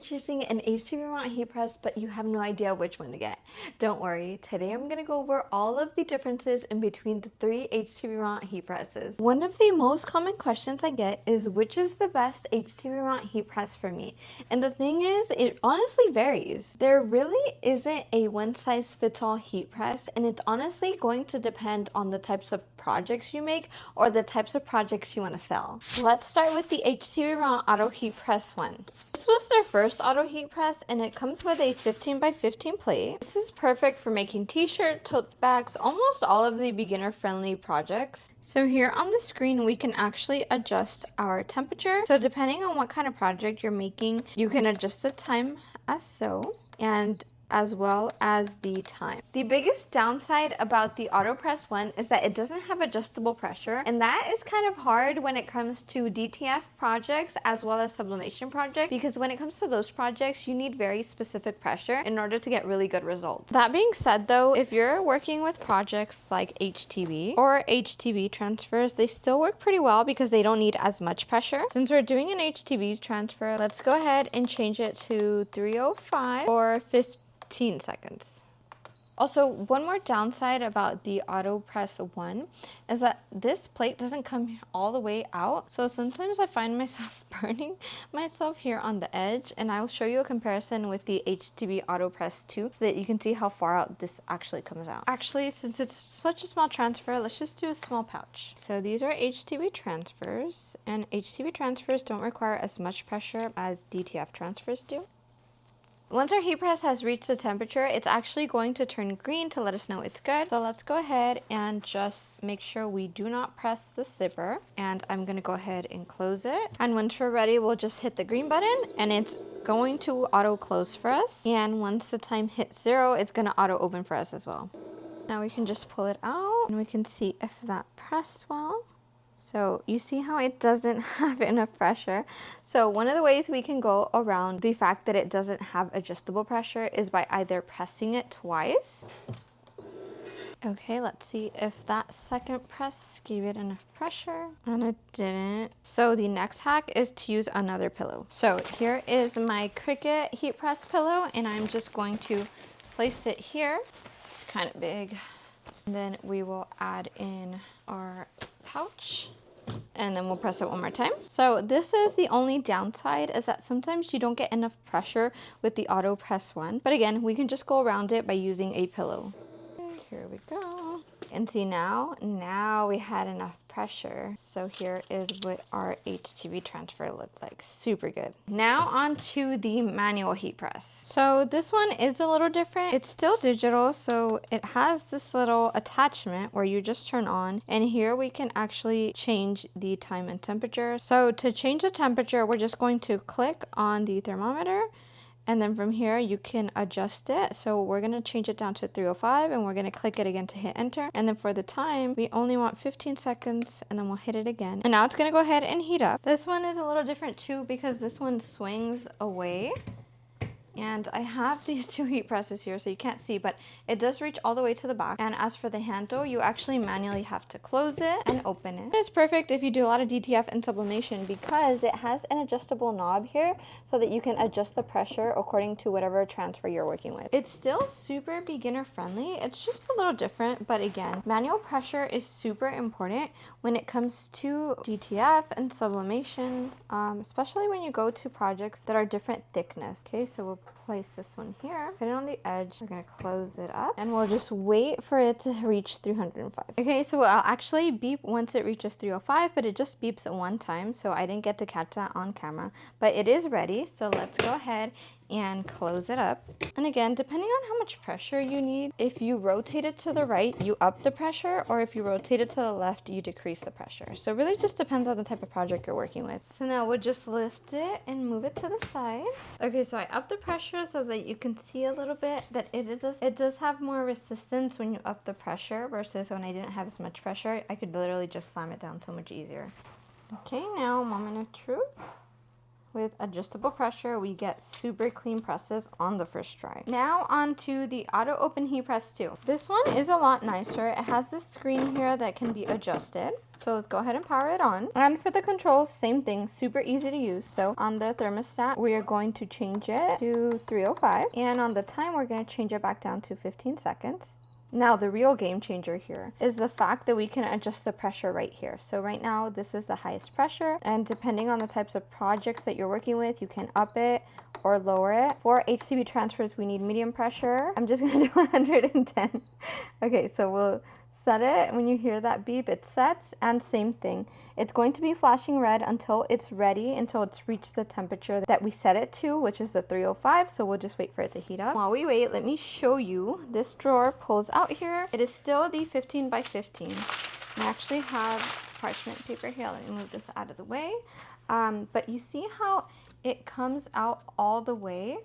choosing an HTVRont heat press, but you have no idea which one to get. Don't worry, today I'm going to go over all of the differences in between the three HTVRont heat presses. One of the most common questions I get is which is the best HTVRont heat press for me? And the thing is, it honestly varies. There really isn't a one-size-fits-all heat press, and it's honestly going to depend on the types of projects you make or the types of projects you want to sell. Let's start with the HTVRont Auto Heat Press one. This was their first auto heat press, and it comes with a 15 by 15 plate. This is perfect for making t-shirt, tote bags, almost all of the beginner friendly projects. So here on the screen we can actually adjust our temperature. So depending on what kind of project you're making, you can adjust the time as so, and as well as the time. The biggest downside about the AutoPress one is that it doesn't have adjustable pressure, and that is kind of hard when it comes to DTF projects as well as sublimation projects, because when it comes to those projects you need very specific pressure in order to get really good results. That being said though, if you're working with projects like HTV or HTV transfers, they still work pretty well because they don't need as much pressure. Since we're doing an HTV transfer, let's go ahead and change it to 305 or 15 seconds. Also, one more downside about the AutoPress one is that this plate doesn't come all the way out. So sometimes I find myself burning myself here on the edge, and I'll show you a comparison with the HTV AutoPress 2 so that you can see how far out this actually comes out. Actually, since it's such a small transfer, let's just do a small pouch. So these are HTV transfers, and HTV transfers don't require as much pressure as DTF transfers do. Once our heat press has reached the temperature, it's actually going to turn green to let us know it's good. So let's go ahead and just make sure we do not press the zipper. And I'm going to go ahead and close it. And once we're ready, we'll just hit the green button and it's going to auto close for us. And once the time hits 0, it's going to auto open for us as well. Now we can just pull it out and we can see if that pressed well. So you see how it doesn't have enough pressure. So one of the ways we can go around the fact that it doesn't have adjustable pressure is by either pressing it twice. Okay, let's see if that second press gave it enough pressure, and it didn't. So the next hack is to use another pillow. So here is my Cricut heat press pillow, and I'm just going to place it here. It's kind of big. And then we will add in our pouch, and then we'll press it one more time. So this is the only downside, is that sometimes you don't get enough pressure with the AutoPress one. But again, we can just go around it by using a pillow. Okay, here we go. And see now we had enough pressure. So here is what our HTV transfer looked like. Super good. Now on to the manual heat press. So this one is a little different. It's still digital, so it has this little attachment where you just turn on, and here we can actually change the time and temperature. So to change the temperature, we're just going to click on the thermometer, and then from here you can adjust it. So we're going to change it down to 305, and we're going to click it again to hit enter. And then for the time, we only want 15 seconds, and then we'll hit it again. And now it's going to go ahead and heat up. This one is a little different too because this one swings away. And I have these two heat presses here, so you can't see, but it does reach all the way to the back. And as for the handle, you actually manually have to close it and open it. It's perfect if you do a lot of DTF and sublimation because it has an adjustable knob here so that you can adjust the pressure according to whatever transfer you're working with. It's still super beginner friendly. It's just a little different, but again, manual pressure is super important when it comes to DTF and sublimation, especially when you go to projects that are different thickness. Okay, so we'll place this one here, put it on the edge, we're gonna close it up, and we'll just wait for it to reach 305. Okay, so I'll actually beep once it reaches 305, but it just beeps one time, so I didn't get to catch that on camera, but it is ready. So let's go ahead and close it up. And again, depending on how much pressure you need, if you rotate it to the right, you up the pressure, or if you rotate it to the left, you decrease the pressure. So it really just depends on the type of project you're working with. So now we'll just lift it and move it to the side. Okay, so I up the pressure so that you can see a little bit that it does have more resistance when you up the pressure versus when I didn't have as much pressure. I could literally just slam it down so much easier. Okay, now moment of truth. with adjustable pressure, we get super clean presses on the first try. Now on to the auto open heat press 2. This one is a lot nicer. It has this screen here that can be adjusted. So let's go ahead and power it on. And for the controls, same thing, super easy to use. So on the thermostat, we are going to change it to 305. And on the time, we're going to change it back down to 15 seconds. Now, the real game changer here is the fact that we can adjust the pressure right here. So right now, this is the highest pressure, and depending on the types of projects that you're working with, you can up it or lower it. For HTV transfers, we need medium pressure. I'm just gonna do 110. Okay, so we'll set it. When you hear that beep, it sets, and same thing. It's going to be flashing red until it's ready, until it's reached the temperature that we set it to, which is the 305. So we'll just wait for it to heat up. While we wait, let me show you. This drawer pulls out here. It is still the 15 by 15. I actually have parchment paper here. Let me move this out of the way. But you see how it comes out all the way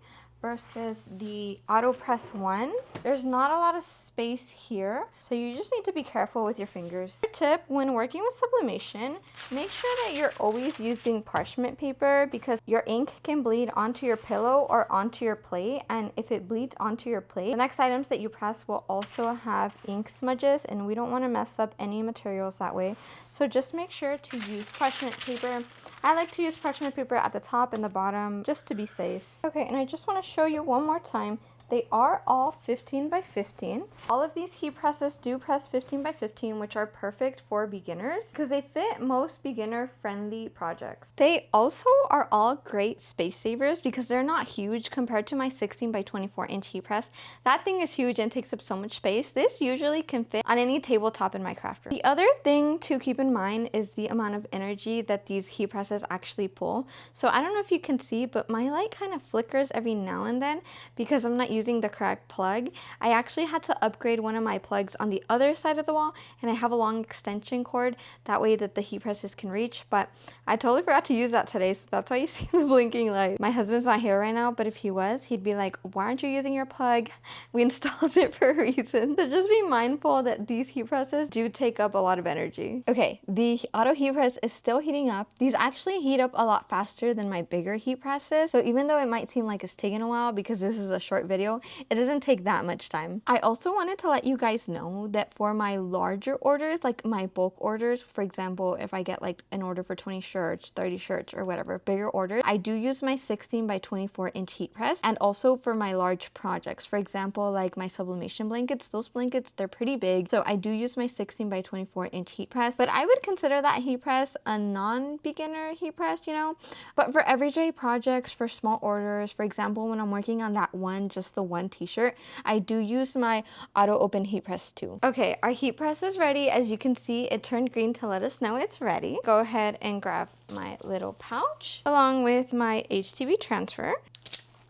versus the auto press 1. There's not a lot of space here, so you just need to be careful with your fingers. Tip, when working with sublimation, make sure that you're always using parchment paper because your ink can bleed onto your pillow or onto your plate, and if it bleeds onto your plate, the next items that you press will also have ink smudges, and we don't want to mess up any materials that way. So just make sure to use parchment paper. I like to use parchment paper at the top and the bottom just to be safe. Okay, and I just want to show you one more time. They are all 15 by 15. All of these heat presses do press 15 by 15, which are perfect for beginners because they fit most beginner-friendly projects. They also are all great space savers because they're not huge compared to my 16 by 24 inch heat press. That thing is huge and takes up so much space. This usually can fit on any tabletop in my craft room. The other thing to keep in mind is the amount of energy that these heat presses actually pull. So I don't know if you can see, but my light kind of flickers every now and then because I'm not using the correct plug. I actually had to upgrade one of my plugs on the other side of the wall, and I have a long extension cord that way that the heat presses can reach, but I totally forgot to use that today, so that's why you see the blinking light. My husband's not here right now, but if he was, he'd be like, why aren't you using your plug? We installed it for a reason. So just be mindful that these heat presses do take up a lot of energy. Okay, the auto heat press is still heating up. These actually heat up a lot faster than my bigger heat presses, so even though it might seem like it's taking a while because this is a short video, it doesn't take that much time. I also wanted to let you guys know that for my larger orders, like my bulk orders, for example, if I get like an order for 20 shirts, 30 shirts or whatever, bigger orders, I do use my 16 by 24 inch heat press. And also for my large projects, for example, like my sublimation blankets, those blankets, they're pretty big. So I do use my 16 by 24 inch heat press, but I would consider that heat press a non-beginner heat press, you know, but for everyday projects, for small orders, for example, when I'm working on that one, just the one t-shirt, I do use my auto open heat press too. Okay, our heat press is ready. As you can see, it turned green to let us know it's ready. Go ahead and grab my little pouch along with my HTV transfer.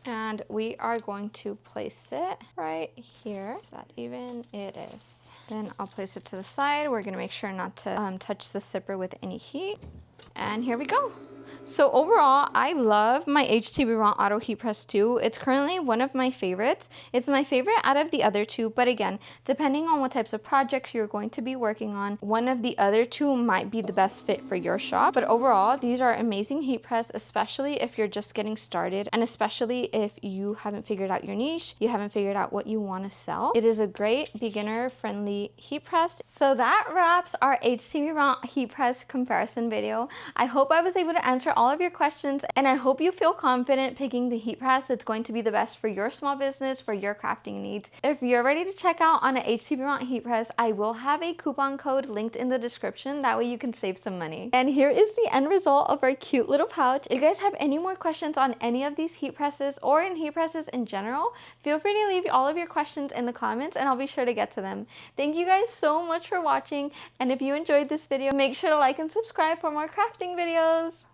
And we are going to place it right here. Is that even? It is. Then I'll place it to the side. We're gonna make sure not to touch the zipper with any heat. And here we go. So overall, I love my HTVRont Auto Heat Press 2. It's currently one of my favorites. It's my favorite out of the other two, but again, depending on what types of projects you're going to be working on, one of the other two might be the best fit for your shop. But overall, these are amazing heat press, especially if you're just getting started, and especially if you haven't figured out your niche, you haven't figured out what you want to sell. It is a great beginner-friendly heat press. So that wraps our HTVRont heat press comparison video. I hope I was able to answer all of your questions, and I hope you feel confident picking the heat press that's going to be the best for your small business, for your crafting needs. If you're ready to check out on an HTVRont heat press, I will have a coupon code linked in the description. That way you can save some money. And here is the end result of our cute little pouch. If you guys have any more questions on any of these heat presses or in heat presses in general, feel free to leave all of your questions in the comments and I'll be sure to get to them. Thank you guys so much for watching, and if you enjoyed this video, make sure to like and subscribe for more crafting videos.